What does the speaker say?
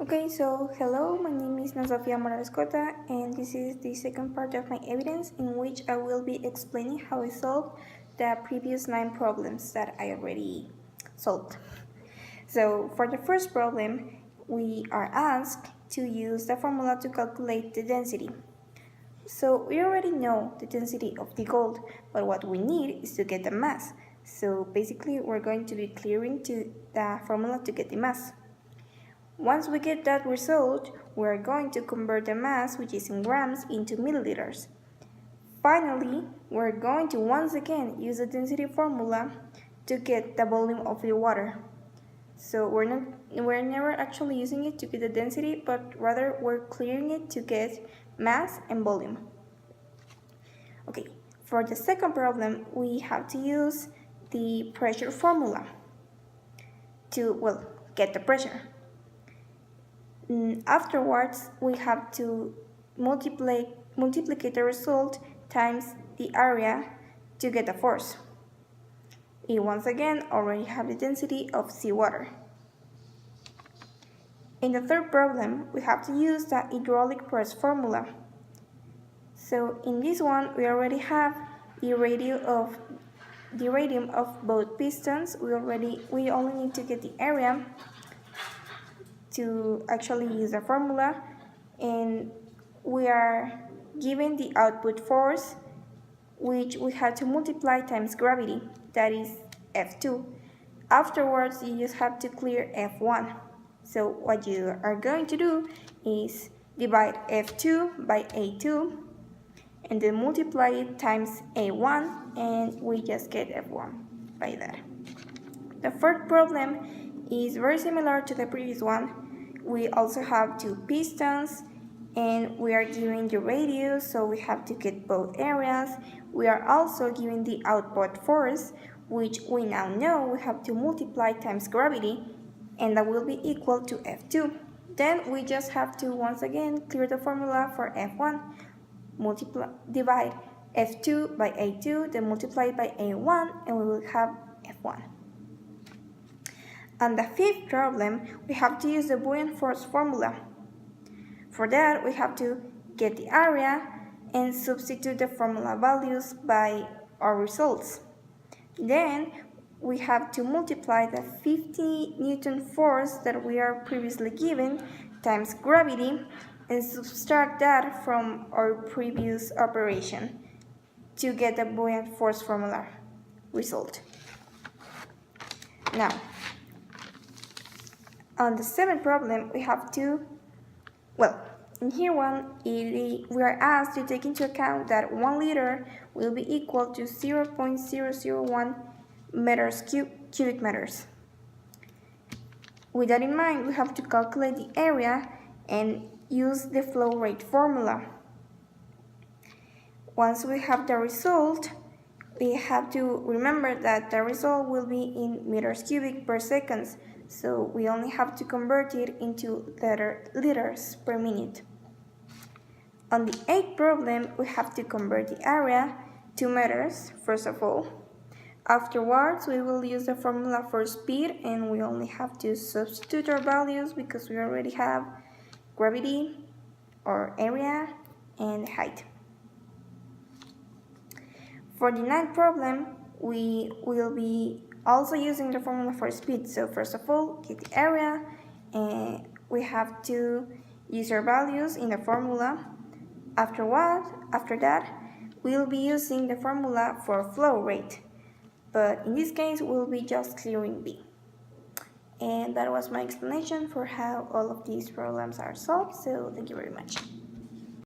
Okay, so hello, my name is Sofia Morales Cota, and this is the second part of my evidence in which I will be explaining how I solved the previous 9 problems that I already solved. So for the first problem, we are asked to use the formula to calculate the density. So we already know the density of the gold, but what we need is to get the mass. So basically we're going to be clearing to the formula to get the mass. Once we get that result, we are going to convert the mass, which is in grams, into milliliters. Finally, we're going to once again use the density formula to get the volume of the water. So we're never actually using it to get the density, but rather we're clearing it to get mass and volume. Okay, for the second problem, we have to use the pressure formula to, get the pressure. Afterwards, we have to multiplicate the result times the area to get the force. We once again already have the density of seawater. In the third problem, we have to use the hydraulic press formula. So in this one, we already have the radius of both pistons. We only need to get the area to actually use the formula, and we are given the output force, which we have to multiply times gravity, that is F2. Afterwards, you just have to clear F1. So what you are going to do is divide F2 by A2 and then multiply it times A1, and we just get F1 by that. The fourth problem is very similar to the previous one. We also have 2 pistons, and we are given the radius, so we have to get both areas. We are also given the output force, which we now know we have to multiply times gravity, and that will be equal to F2. Then we just have to once again clear the formula for F1, divide F2 by A2, then multiply by A1, and we will have F1. On the fifth problem, we have to use the buoyant force formula. For that, we have to get the area and substitute the formula values by our results. Then, we have to multiply the 50 Newton force that we are previously given times gravity and subtract that from our previous operation to get the buoyant force formula result. Now, on the seventh problem, we have to, in here we are asked to take into account that 1 liter will be equal to 0.001 cubic meters. With that in mind, we have to calculate the area and use the flow rate formula. Once we have the result, we have to remember that the result will be in meters cubic per second, so we only have to convert it into liters per minute. On the eighth problem, we have to convert the area to meters, first of all. Afterwards, we will use the formula for speed, and we only have to substitute our values because we already have gravity, or area, and height. For the ninth problem, we will be also using the formula for speed. So first of all, get the area, and we have to use our values in the formula. After that, we'll be using the formula for flow rate. But in this case, we'll be just clearing B. And that was my explanation for how all of these problems are solved, so thank you very much.